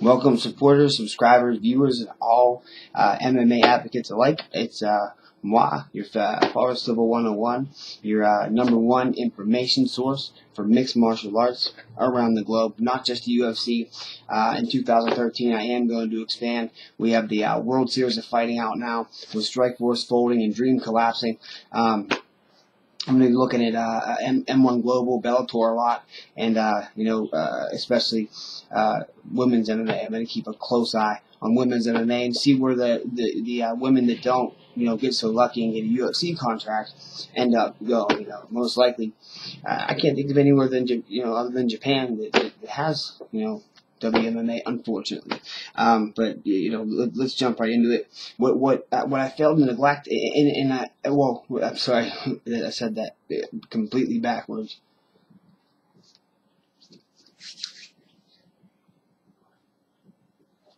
Welcome, supporters, subscribers, viewers, and all MMA advocates alike. It's moi, your Forest Civil 101, your #1 information source for mixed martial arts around the globe, not just the UFC. In 2013, I am going to expand. We have the World Series of Fighting out now, with Strikeforce folding and Dream collapsing. I'm going to be looking at M1 Global, Bellator a lot, and especially women's MMA. I'm going to keep a close eye on women's MMA and see where the women that don't get so lucky and get a UFC contract end up going. Most likely, I can't think of anywhere other than Japan that has WMMA, unfortunately. But let's jump right into it. What I failed to neglect, I'm sorry that I said that completely backwards.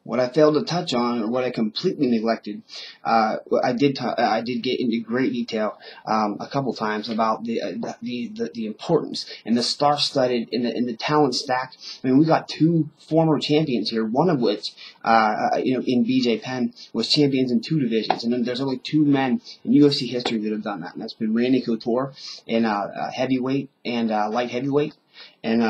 What I failed to touch on, or what I completely neglected, I did get into great detail a couple times about the importance and the star-studded and the talent stack. I mean, we got two former champions here, one of which, in BJ Penn, was champions in 2 divisions, and then there's only 2 men in UFC history that have done that, and that's been Randy Couture in heavyweight and light heavyweight, and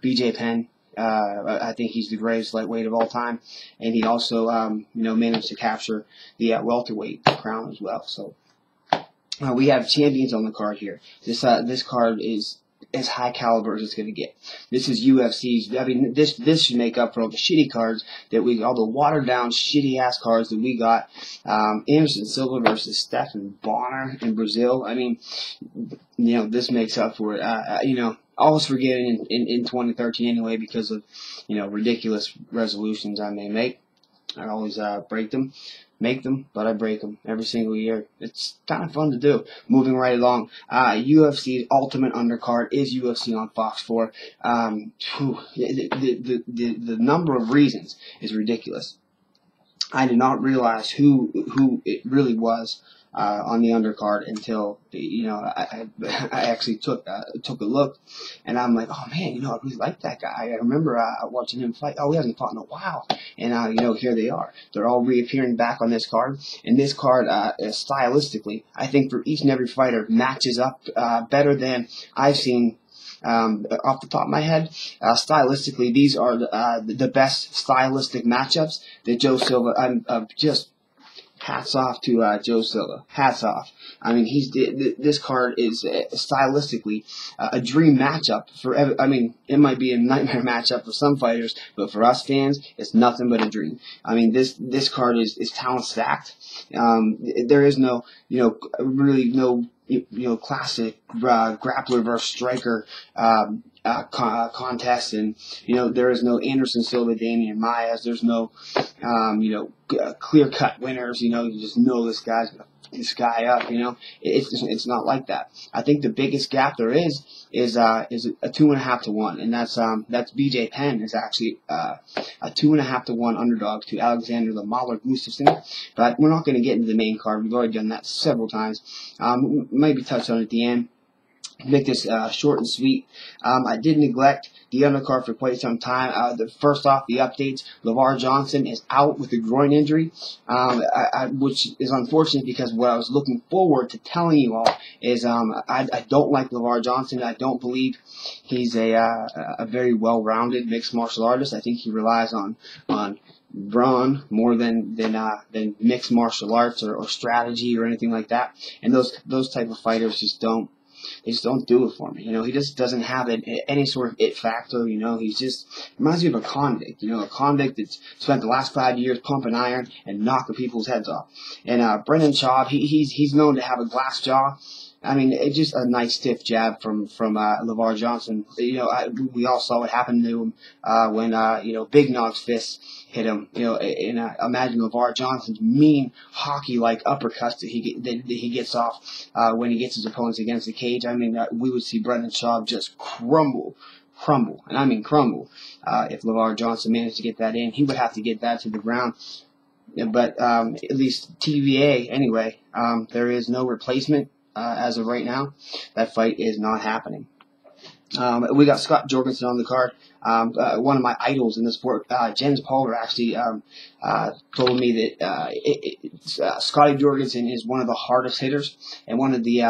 BJ Penn. I think he's the greatest lightweight of all time, and he also, managed to capture the welterweight crown as well. So we have champions on the card here. This card is as high caliber as it's going to get. This is UFC's. I mean, this should make up for all the shitty cards all the watered down, shitty ass cards that we got. Anderson Silva versus Stephan Bonner in Brazil. I mean, this makes up for it. I was forgetting in 2013 anyway because of ridiculous resolutions I may make. I always make them, but I break them every single year. It's kind of fun to do. Moving right along, UFC's ultimate undercard is UFC on Fox 4. The number of reasons is ridiculous. I did not realize who it really was on the undercard until I actually took a look, and I'm like, oh man, I really like that guy. I remember watching him fight. Oh, he hasn't fought in a while, and here they are. They're all reappearing back on this card, and this card stylistically, I think for each and every fighter matches up better than I've seen. Off the top of my head, stylistically, these are the best stylistic matchups that Joe Silva. I'm just hats off to Joe Silva. Hats off. I mean, this card is stylistically a dream matchup for. I mean, it might be a nightmare matchup for some fighters, but for us fans, it's nothing but a dream. I mean, this card is talent stacked. There is no, really no. Classic grappler versus striker contest, and there is no Anderson Silva, Damian Maia. There's no clear cut winners. You just know this guy's gonna fuck this guy up. It's not like that. I think the biggest gap there is a 2.5 to 1, and that's BJ Penn is actually a 2.5 to 1 underdog to Alexander the Mauler Gustafsson. But we're not going to get into the main card. We've already done that several times. Maybe touch on it at the end. Make this short and sweet. I did neglect the undercard for quite some time. First off, the updates. LeVar Johnson is out with a groin injury, which is unfortunate because what I was looking forward to telling you all is I don't like LeVar Johnson. I don't believe he's a very well-rounded mixed martial artist. I think he relies on brawn more than mixed martial arts or strategy or anything like that. And those type of fighters just don't do it for me. He just doesn't have any sort of it factor. He's just reminds me of a convict. A convict that's spent the last 5 years pumping iron and knocking people's heads off. And Brendan Schaub, he's known to have a glass jaw. I mean, it's just a nice stiff jab from LeVar Johnson. We all saw what happened to him when Big Nog's fists hit him. Imagine LeVar Johnson's mean hockey-like uppercuts that he gets off when he gets his opponents against the cage. I mean, we would see Brendan Schaub just crumble, and I mean crumble. If LeVar Johnson managed to get that in, he would have to get that to the ground. But at least TVA, anyway, there is no replacement. As of right now, that fight is not happening. We got Scott Jorgensen on the card. One of my idols in the sport, Jens Pulver, actually told me that Scotty Jorgensen is one of the hardest hitters and one of the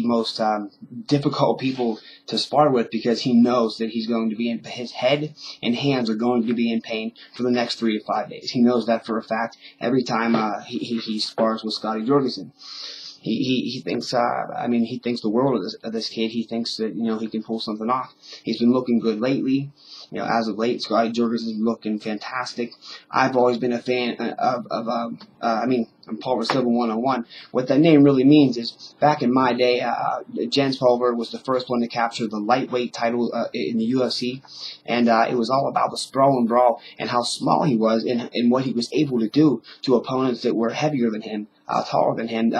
most difficult people to spar with, because he knows that he's going to be his head and hands are going to be in pain for the next 3 to 5 days. He knows that for a fact every time he spars with Scotty Jorgensen. He thinks, he thinks the world of this kid. He thinks that, he can pull something off. He's been looking good lately. As of late, Scotty Jorgensen's looking fantastic. I've always been a fan of Pulver Silva 101. What that name really means is, back in my day, Jens Pulver was the first one to capture the lightweight title in the UFC, and it was all about the sprawl and brawl and how small he was and what he was able to do to opponents that were heavier than him, taller than him.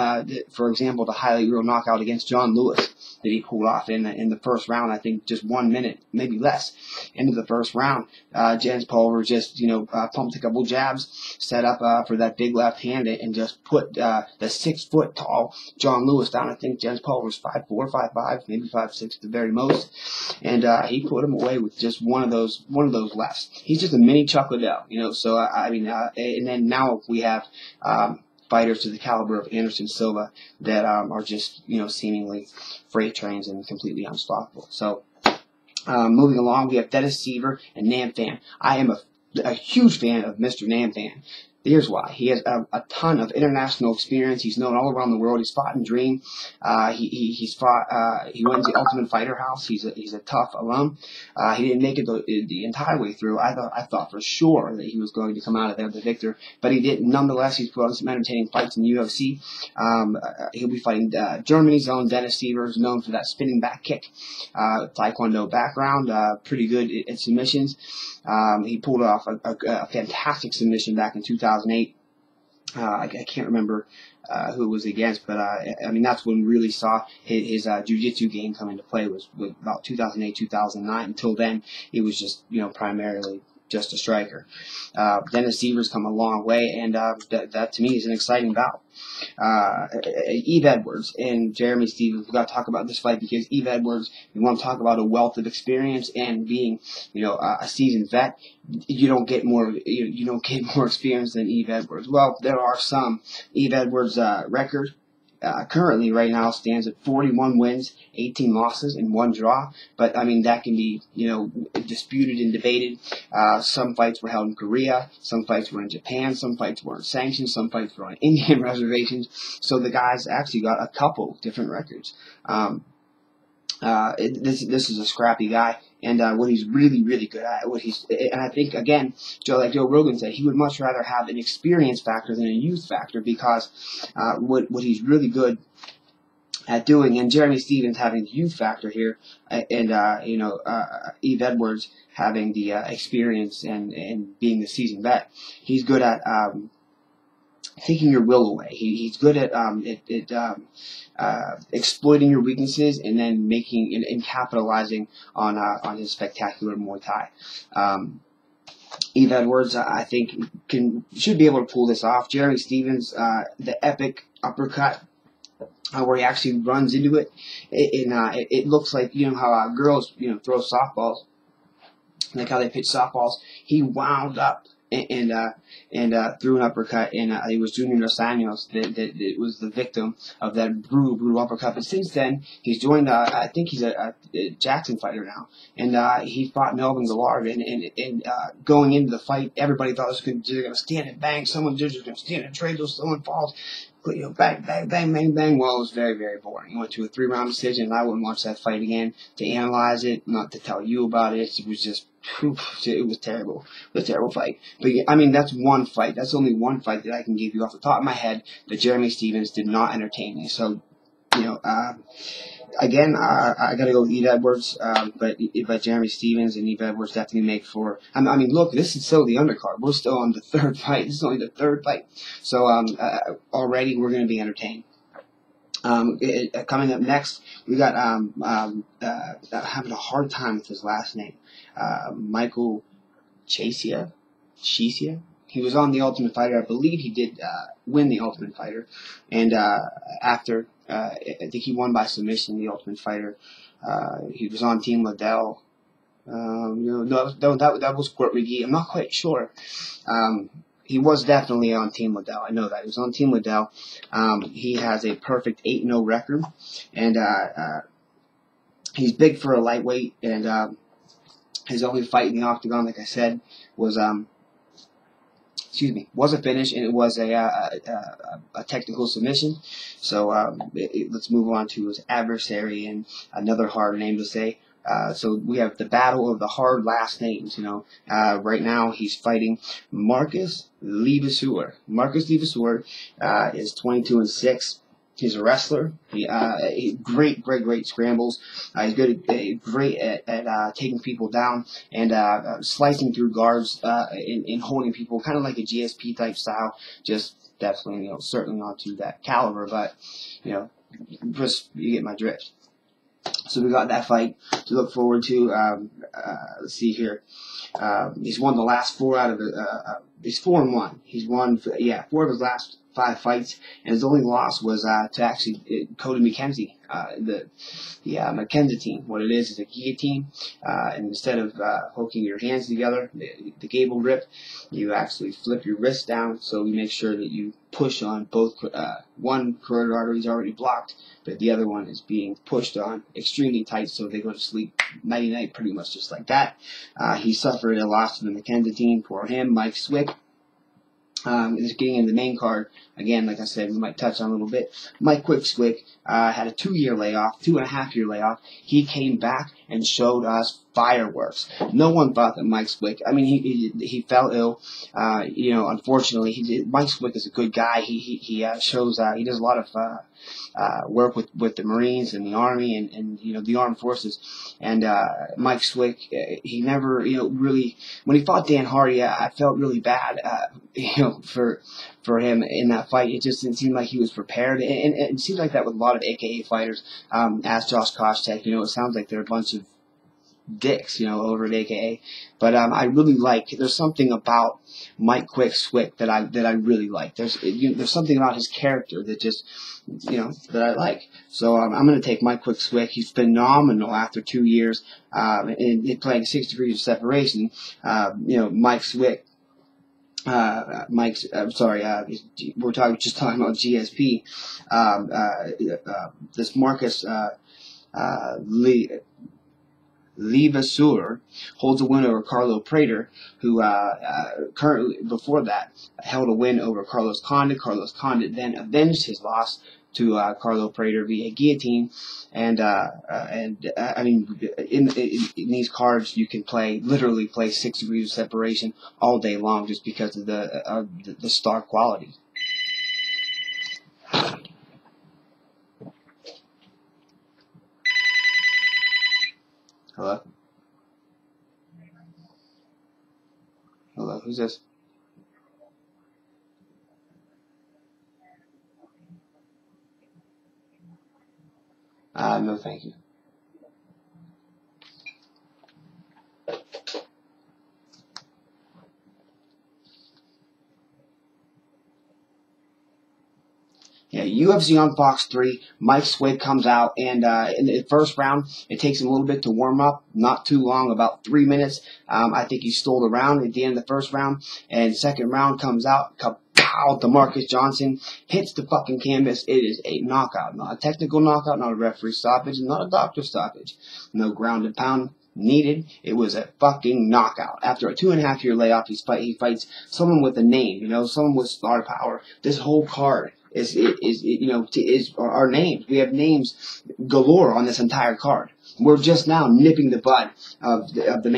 For example, the highlight reel knockout against John Lewis that he pulled off in the first round. I think just 1 minute, maybe less, into the first round. Jens Pulver just pumped a couple jabs, set up for that big left hand, and just put the 6 foot tall John Lewis down. I think Jens Pulver was 5'4", 5'5", maybe 5'6" at the very most, and he put him away with just one of those lefts. He's just a mini Chuck Liddell, So and then now we have fighters to the caliber of Anderson Silva that are just seemingly freight trains and completely unstoppable. So moving along, we have Dennis Seaver and Nam Phan. I am a huge fan of Mr. Nam Phan. Here's why. He has a ton of international experience. He's known all around the world. He's fought in Dream. He's fought. He went to the Ultimate Fighter House. He's a tough alum. He didn't make it the entire way through. I thought for sure that he was going to come out of there the victor, but he didn't. Nonetheless, he's put on some entertaining fights in the UFC. He'll be fighting Germany's own Dennis Seaver, who's known for that spinning back kick. Taekwondo background, pretty good at submissions. He pulled off a fantastic submission back in 2008. I can't remember who it was against, but that's when we really saw his jiu-jitsu game come into play, was about 2008, 2009. Until then, he was just primarily just a striker. Dennis Seaver's come a long way, and that to me is an exciting bout. Eve Edwards and Jeremy Stephens. We've got to talk about this fight because Eve Edwards, we want to talk about a wealth of experience and being, a seasoned vet. You don't get more experience than Eve Edwards. Well, there are some. Eve Edwards' record currently right now stands at 41 wins, 18 losses, and 1 draw. But that can be disputed and debated. Some fights were held in Korea, some fights were in Japan, some fights were sanctioned, some fights were on Indian reservations. So the guy's actually got a couple different records. This is a scrappy guy, and what he's really, really good at, and I think again, like Joe Rogan said, he would much rather have an experience factor than a youth factor, because what he's really good at doing, and Jeremy Stephens having the youth factor here, and Eve Edwards having the experience and being the seasoned vet, he's good at taking your will away. He's good at exploiting your weaknesses and then making and capitalizing on his spectacular Muay Thai. Eve Edwards, I think, should be able to pull this off. Jeremy Stephens, the epic uppercut, where he actually runs into it. It looks like how girls throw softballs, like how they pitch softballs. He wound up and threw an uppercut, and it was Junior Dos Anjos that was the victim of that brutal uppercut. But since then, he's joined, I think he's a Jackson fighter now, and he fought Melvin Gillard, and going into the fight, everybody thought they're going to stand and bang, someone's just going to stand and trade till someone falls. Bang, bang, bang, bang, bang. Well, it was very, very boring. He went to a 3-round decision, and I wouldn't watch that fight again to analyze it, not to tell you about it. It was just, it was terrible. It was a terrible fight. But, that's one fight. That's only one fight that I can give you off the top of my head that Jeremy Stephens did not entertain me. So, again, I got to go with Eve Edwards, but Jeremy Stephens and Eve Edwards definitely make for. Look, this is still the undercard. We're still on the 3rd fight. This is only the 3rd fight, so already we're going to be entertained. Coming up next, we got having a hard time with his last name, Michael Chisia. he was on the Ultimate Fighter. I believe he did win the Ultimate Fighter, and after I think he won by submission the Ultimate Fighter. He was on Team Liddell. That was Court McGee. I'm not quite sure. He was definitely on Team Liddell. I know that. He was on Team Liddell. He has a perfect 8-0 record, and he's big for a lightweight, and his only fight in the octagon, like I said, was was a finish, and it was a technical submission. So let's move on to his adversary, and another hard name to say. So we have the battle of the hard last names. Right now he's fighting Marcus Levasseur. Marcus Levasseur is 22-6. He's a wrestler. He great scrambles. He's great at taking people down and slicing through guards and holding people, kind of like a GSP type style. Just definitely, certainly not to that caliber, but just you get my drift. So we got that fight to look forward to. Let's see here. He's won the last 4 out of the. He's 4-1. He's won 4 of his last 5 fights, and his only loss was to actually Cody McKenzie, the McKenzie team. What it is a guillotine, and instead of hooking your hands together, the gable grip, you actually flip your wrist down, so you make sure that you push on both. One carotid artery is already blocked, but the other one is being pushed on extremely tight, so they go to sleep nighty-night, pretty much just like that. He suffered a loss to the McKenzie team. For him, Mike Swick. Just getting in the main card, again, like I said, we might touch on a little bit. Mike Swick had a 2.5-year layoff. He came back and showed us fireworks. No one thought that Mike Swick, he fell ill. Unfortunately, Mike Swick is a good guy. He shows, he does a lot of work with the Marines and the Army and the Armed Forces. And Mike Swick, he never, really, when he fought Dan Hardy, I felt really bad, for him in that fight. It just didn't seem like he was prepared, and it seems like that with a lot of AKA fighters. Ask Josh Koscheck, it sounds like they're a bunch of dicks, over at AKA. But I really like. There's something about Mike Swick that I really like. There's something about his character that just that I like. So I'm going to take Mike Swick. He's phenomenal after 2 years in playing 6 degrees of separation. Mike Swick. We're just talking about GSP. This Marcus Levasseur holds a win over Carlo Prater, who currently, before that, held a win over Carlos Condit. Carlos Condit then avenged his loss to Carlo Prater via guillotine, and in these cards you can literally play 6 degrees of separation all day long just because of the star quality. Hello? Hello, who's this? No, thank you. Yeah, UFC on Fox 3, Mike Swick comes out, and in the first round, it takes him a little bit to warm up, not too long, about 3 minutes. I think he stole the round at the end of the first round, and second round comes out, kapow, DeMarcus Johnson hits the fucking canvas. It is a knockout, not a technical knockout, not a referee stoppage, not a doctor stoppage. No ground and pound needed. It was a fucking knockout. After a 2.5-year layoff, he fights someone with a name, someone with star power. This whole card is our names. We have names galore on this entire card. We're just now nipping the bud of the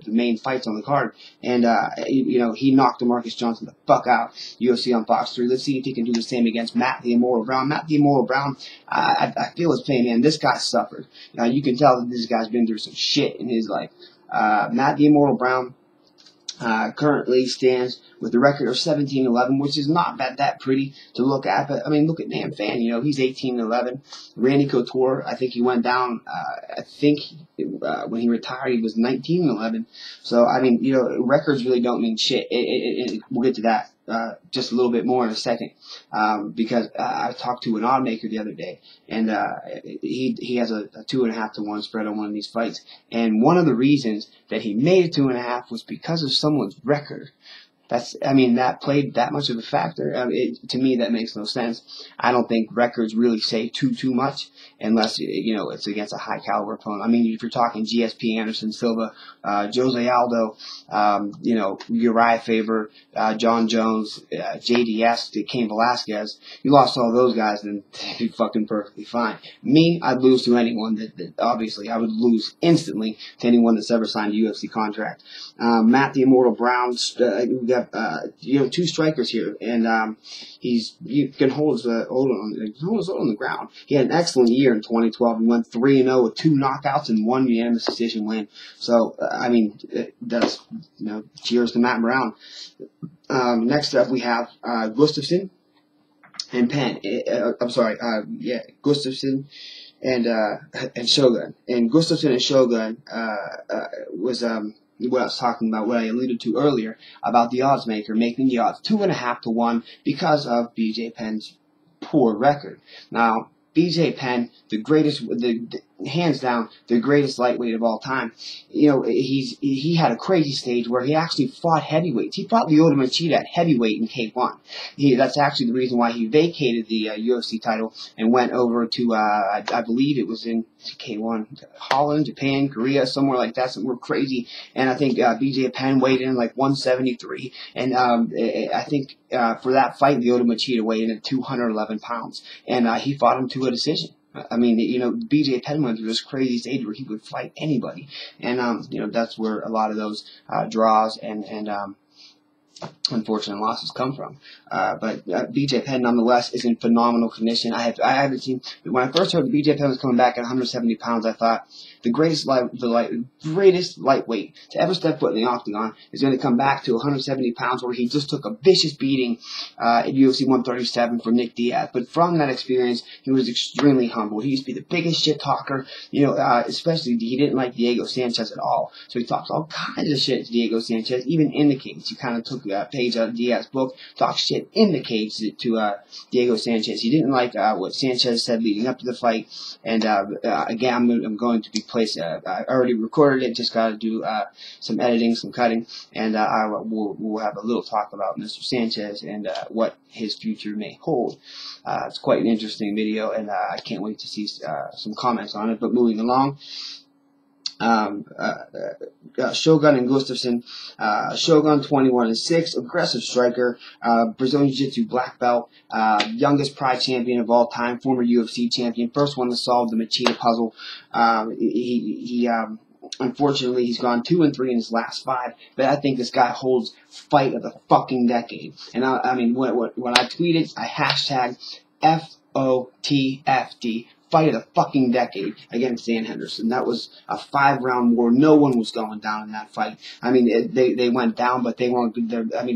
main fights on the card, and he knocked DeMarcus Johnson the fuck out. UFC on Fox 3. Let's see if he can do the same against Matt the Immortal Brown. Matt the Immortal Brown, I feel his pain, man. This guy suffered. You can tell that this guy's been through some shit in his life. Matt the Immortal Brown. currently stands with a record of 17-11, which is not that pretty to look at. But I mean, look at Nam Fan. He's 18-11. Randy Couture, I think he went down. When he retired, he was 19-11. So I mean, records really don't mean shit. We'll get to that just a little bit more in a second, because I talked to an oddmaker the other day, and he has a 2.5 to 1 spread on one of these fights, and one of the reasons that he made it 2.5 was because of someone's record. That played that much of a factor. To me, that makes no sense. I don't think records really say too much unless, it's against a high caliber opponent. I mean, if you're talking GSP, Anderson Silva, Jose Aldo, Uriah Faber, John Jones, JDS, Cain Velasquez, you lost all those guys, then you're fucking perfectly fine. Me, I'd lose to anyone that obviously I would lose instantly to anyone that's ever signed a UFC contract. Matt the Immortal Brown, we got 2 strikers here, and he can hold his own on the ground. He had an excellent year in 2012. He went 3-0 with 2 knockouts and 1 unanimous decision win. So that's cheers to Matt Brown. Next up we have Gustafsson and Penn. Gustafsson and Shogun. And Gustafsson and Shogun was what I was talking about, what I alluded to earlier about the odds maker making the odds 2.5 to 1 because of BJ Penn's poor record. Now, BJ Penn, hands down, the greatest lightweight of all time. He had a crazy stage where he actually fought heavyweights. He fought Lyoto Machida at heavyweight in K1. That's actually the reason why he vacated the UFC title and went over to, I believe it was in K1, Holland, Japan, Korea, somewhere like that, somewhere crazy. And I think BJ Penn weighed in like 173. And I think for that fight, Lyoto Machida weighed in at 211 pounds. And he fought him to a decision. I mean, BJ Penn went through this crazy stage where he would fight anybody. And, that's where a lot of those draws and unfortunate losses come from. But BJ Penn, nonetheless, is in phenomenal condition. I haven't seen, when I first heard that BJ Penn was coming back at 170 pounds, I thought the greatest lightweight to ever step foot in the octagon is going to come back to 170 pounds, where he just took a vicious beating at UFC 137 from Nick Diaz. But from that experience, he was extremely humble. He used to be the biggest shit talker, especially he didn't like Diego Sanchez at all. So he talks all kinds of shit to Diego Sanchez, even in the cage. He kind of took a page out of Diaz's book, talked shit in the cage to Diego Sanchez. He didn't like what Sanchez said leading up to the fight. And again, I'm going to be placed. I already recorded it. Just got to do some editing, some cutting, and we'll have a little talk about Mr. Sanchez and what his future may hold. It's quite an interesting video, and I can't wait to see some comments on it. But moving along. Shogun and Gustafsson. Shogun 21-6, aggressive striker, Brazilian Jiu-Jitsu black belt, youngest Pride champion of all time, former UFC champion, first one to solve the Machida puzzle. Unfortunately, he's gone 2-3 in his last 5, but I think this guy holds fight of the fucking decade. And I mean, when I tweeted, I hashtag FOTFD. Fight of the fucking decade against Dan Henderson. That was a 5-round war. No one was going down in that fight. I mean, they went down, but they weren't.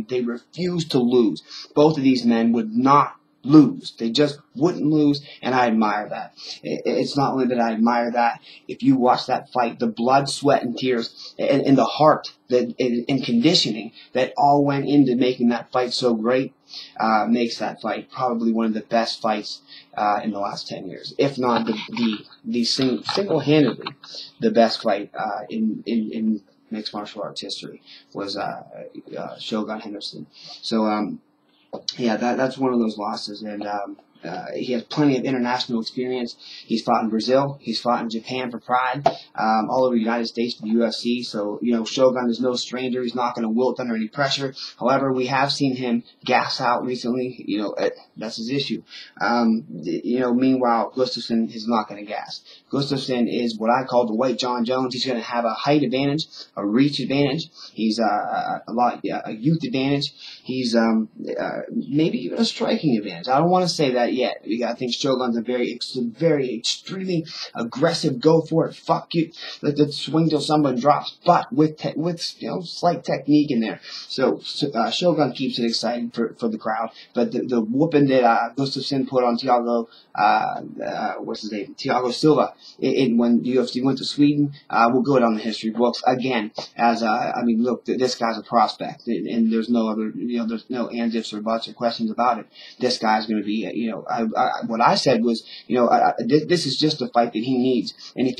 They refused to lose. Both of these men would not lose. They just wouldn't lose, and I admire that. It's not only that I admire that. If you watch that fight, the blood, sweat, and tears, and the heart and conditioning that all went into making that fight so great, makes that fight probably one of the best fights in the last 10 years, if not the single-handedly the best fight in mixed martial arts history was Shogun Henderson. So yeah, that's one of those losses, and he has plenty of international experience. He's fought in Brazil. He's fought in Japan for Pride, all over the United States for the UFC. So, Shogun is no stranger. He's not going to wilt under any pressure. However, we have seen him gas out recently. That's his issue. Meanwhile, Gustafsson is not going to gas. Gustafsson is what I call the white John Jones. He's going to have a height advantage, a reach advantage. He's a youth advantage. He's maybe even a striking advantage. I don't want to say that yet. I think Shogun's a very extremely aggressive, go for it, fuck you, let's swing till someone drops, but with slight technique in there. So Shogun keeps it exciting for the crowd. But the whooping that Gustafsson put on Thiago, Thiago Silva, when the UFC went to Sweden, will go down the history books again as look, this guy's a prospect, and there's no other, there's no ands, ifs, or buts or questions about it. This guy's going to be, what I said was, this is just the fight that he needs, and if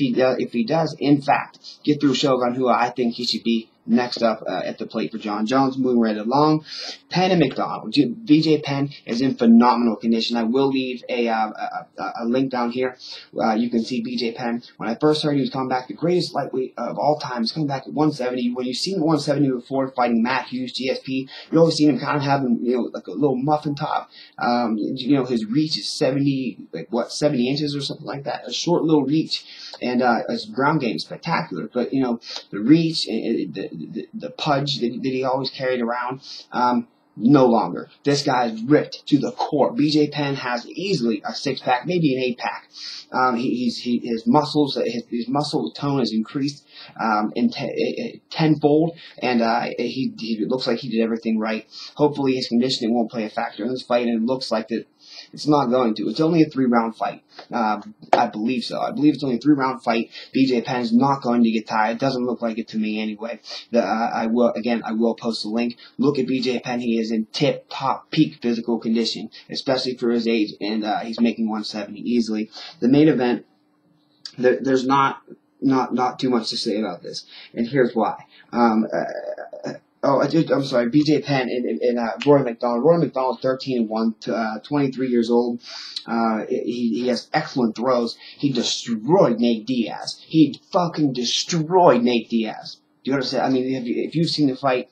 he does, in fact, get through Shogun, who I think he should be next up at the plate for John Jones, moving right along. Penn and McDonald. BJ Penn is in phenomenal condition. I will leave a link down here. You can see BJ Penn. When I first heard he was coming back, the greatest lightweight of all time, he's coming back at 170. When you've seen 170 before fighting Matt Hughes, GSP, you always seen him kind of having, like a little muffin top. His reach is 70 inches or something like that. A short little reach. And his ground game is spectacular. But, the reach, the pudge that he always carried around, no longer. This guy is ripped to the core. BJ Penn has easily a 6-pack, maybe an 8-pack. His muscle tone has increased tenfold, and he looks like he did everything right. Hopefully his conditioning won't play a factor in this fight, and it looks like that it's not going to. It's only a 3-round fight. I believe so. I believe it's only a 3-round fight. BJ Penn is not going to get tired. It doesn't look like it to me anyway. I will post a link. Look at BJ Penn. He is in tip-top peak physical condition, especially for his age, and he's making 170 easily. The main event, there's not too much to say about this, and here's why. I'm sorry, BJ Penn and Rory McDonald. Rory McDonald, 13-1, 23 years old. He has excellent throws. He destroyed Nate Diaz. He fucking destroyed Nate Diaz. Do you understand? I mean, if you've seen the fight,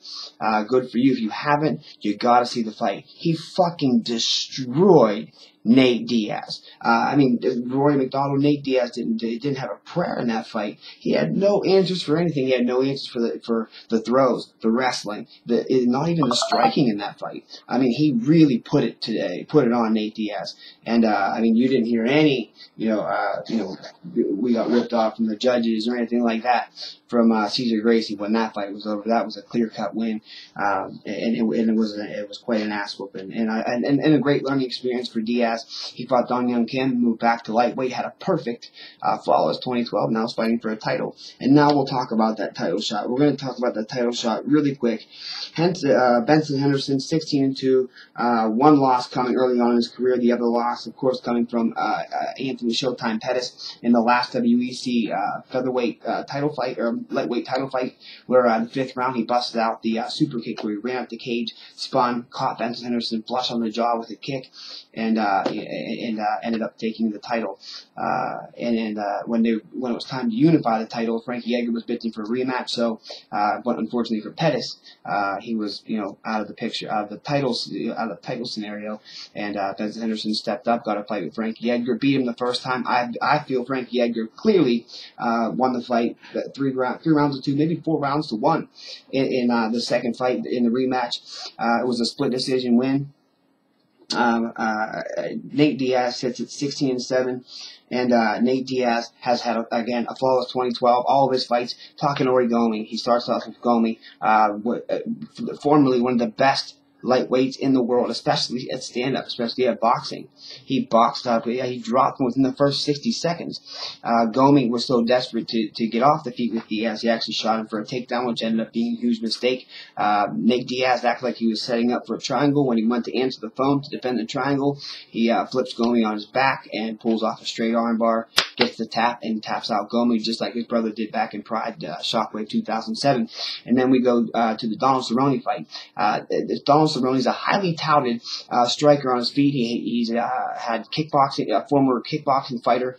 good for you. If you haven't, you gotta see the fight. He fucking destroyed Nate Diaz. Rory McDonald, Nate Diaz didn't have a prayer in that fight. He had no answers for anything. He had no answers for the throws, the wrestling, not even the striking in that fight. He really put it on Nate Diaz. And you didn't hear any, we got ripped off from the judges or anything like that from Cesar Gracie when that fight was over. That was a clear-cut win, and it was quite an ass whooping, and a great learning experience for Diaz. He fought Dong Young Kim, moved back to lightweight, had a perfect flawless 2012. Now he's fighting for a title, and now we'll talk about that title shot. We're going to talk about that title shot really quick. Hence, Benson Henderson, 16-2, one loss coming early on in his career. The other loss, of course, coming from Anthony Showtime Pettis in the last WEC featherweight title fight, or lightweight title fight, where in the 5th round he busted out the super kick where he ran up the cage, spun, caught Benson Henderson flush on the jaw with a kick, and ended up taking the title. When it was time to unify the title, Frankie Edgar was bidding for a rematch. So, but unfortunately for Pettis, he was out of the picture, out of the title scenario. And Benson Henderson stepped up, got a fight with Frankie Edgar, beat him the first time. I feel Frankie Edgar clearly won the fight, 3 rounds to 2, maybe 4 rounds to 1 in the second fight in the rematch. It was a split decision win. Nate Diaz sits at 16-7, and Nate Diaz has had again a flawless 2012. All of his fights, talking Origami. He starts off with Gomi, formerly one of the best lightweights in the world, especially at stand-up, especially at boxing. He boxed up, he dropped him within the first 60 seconds. Gomi was so desperate to get off the feet with Diaz, he actually shot him for a takedown, which ended up being a huge mistake. Nate Diaz acted like he was setting up for a triangle. When he went to answer the phone to defend the triangle, he flips Gomi on his back and pulls off a straight arm bar, gets the tap, and taps out Gomi, just like his brother did back in Pride, Shockwave 2007. And then we go to the Donald Cerrone fight. Donald Cerrone is a highly touted striker on his feet. He's had kickboxing, a former kickboxing fighter,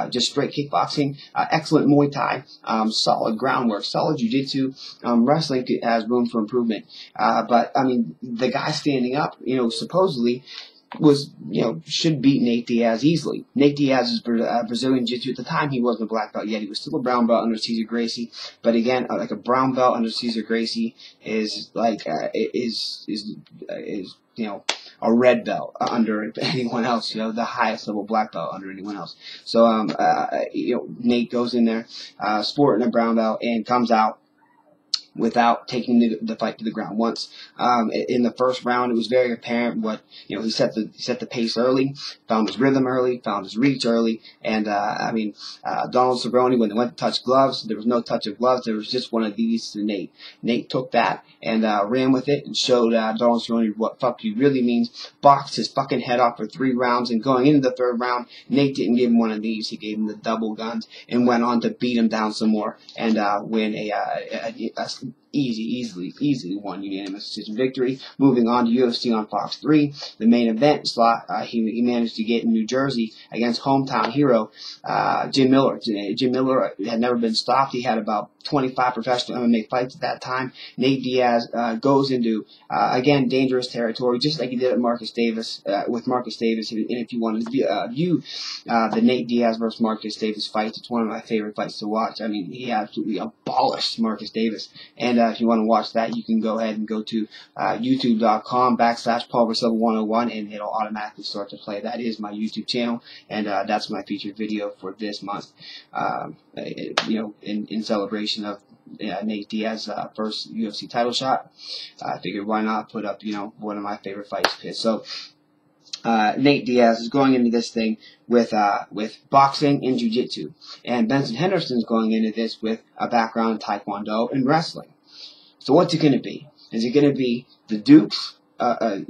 just straight kickboxing, excellent Muay Thai, solid groundwork, solid jiu-jitsu. Wrestling has room for improvement. But, the guy standing up, supposedly should beat Nate Diaz easily. Nate Diaz is Brazilian Jiu-Jitsu. At the time, he wasn't a black belt yet. He was still a brown belt under Cesar Gracie. But again, like a brown belt under Cesar Gracie is like, is a red belt under anyone else, the highest level black belt under anyone else. So, Nate goes in there, sporting a brown belt, and comes out without taking the fight to the ground once. In the first round, it was very apparent what he set the pace early, found his rhythm early, found his reach early, and Donald Cerrone, when they went to touch gloves, there was no touch of gloves. There was just one of these to Nate. Nate took that and ran with it and showed Donald Cerrone what fuck you really means. Boxed his fucking head off for 3 rounds, and going into the 3rd round, Nate didn't give him one of these. He gave him the double guns and went on to beat him down some more and win a easily won unanimous decision victory. Moving on to UFC on Fox 3, the main event slot, he managed to get in New Jersey against hometown hero Jim Miller. Jim Miller had never been stopped. He had about 25 professional MMA fights at that time. Nate Diaz goes into again dangerous territory, just like he did at Marcus Davis with Marcus Davis. And if you want to view the Nate Diaz versus Marcus Davis fight, it's one of my favorite fights to watch. I mean, he absolutely abolished Marcus Davis. And if you want to watch that, you can go ahead and go to youtube.com/PaulVersilva101, and it'll automatically start to play. That is my YouTube channel, and that's my featured video for this month. In celebration of Nate Diaz's first UFC title shot, I figured why not put up one of my favorite fights. So Nate Diaz is going into this thing with boxing and jiu-jitsu, and Benson Henderson's going into this with a background in taekwondo and wrestling. So what's it going to be? Is it going to be the Dukes of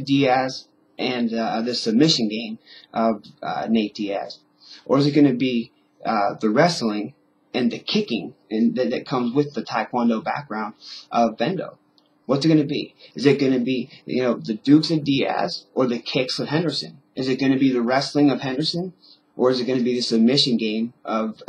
Diaz and the submission game of Nate Diaz, or is it going to be the wrestling and the kicking that comes with the taekwondo background of Bendo? What's it going to be? Is it going to be the Dukes of Diaz or the kicks of Henderson? Is it going to be the wrestling of Henderson, or is it going to be the submission game of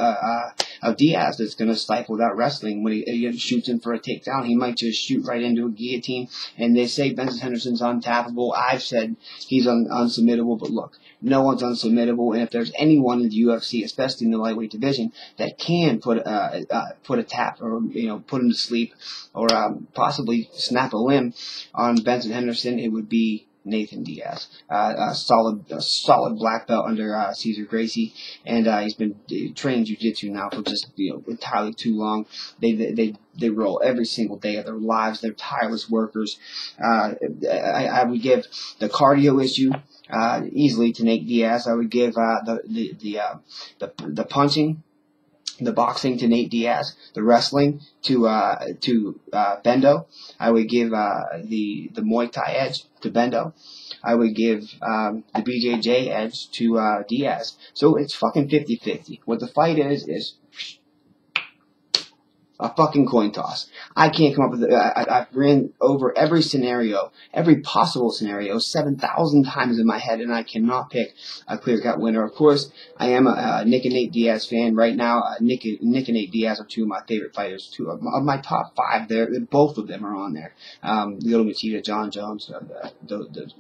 Diaz that's going to stifle that wrestling when he shoots him for a takedown? He might just shoot right into a guillotine. And they say Benson Henderson's untappable. I've said he's unsubmittable, but look, no one's unsubmittable. And if there's anyone in the UFC, especially in the lightweight division, that can put a tap or put him to sleep or possibly snap a limb on Benson Henderson, it would be Nathan Diaz, a solid black belt under Cesar Gracie, and he's been training jiu-jitsu now for just entirely too long. They roll every single day of their lives. They're tireless workers. I would give the cardio issue easily to Nate Diaz. I would give the punching, the boxing to Nate Diaz, the wrestling to Bendo. I would give the Muay Thai edge to Bendo. I would give the BJJ edge to Diaz. So it's fucking 50-50. What the fight is a fucking coin toss. I can't come up with it. I've ran over every scenario, every possible scenario, 7,000 times in my head, and I cannot pick a clear-cut winner. Of course, I am a Nick and Nate Diaz fan right now. Nick and Nate Diaz are two of my favorite fighters. Two of my top 5. Both of them are on there. Little Machida, John Jones,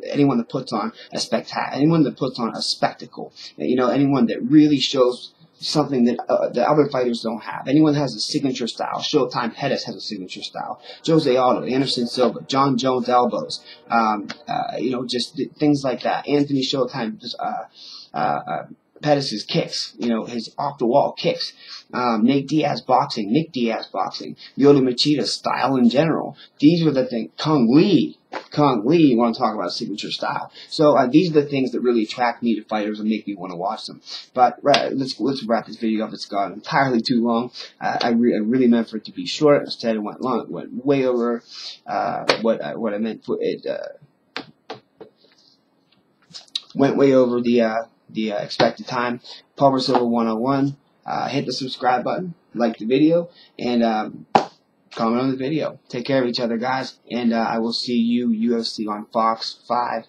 anyone that puts on a spectacle, anyone that puts on a spectacle, anyone that really shows something that the other fighters don't have. Anyone has a signature style. Showtime Pettis has a signature style. Jose Aldo, Anderson Silva, John Jones elbows, just things like that. Anthony Showtime, Pettis' kicks, his off-the-wall kicks. Nate Diaz boxing, Nick Diaz boxing, Yoda Machida's style in general. These are the things. Kung Lee, you want to talk about signature style. So these are the things that really attract me to fighters and make me want to watch them. But let's wrap this video up. It's gone entirely too long. I really meant for it to be short. Instead, it went long. It went way over what I meant for it. Went way over the expected time. Paul Versilva 101. Hit the subscribe button, like the video, and comment on the video. Take care of each other, guys, and I will see you UFC on Fox 5.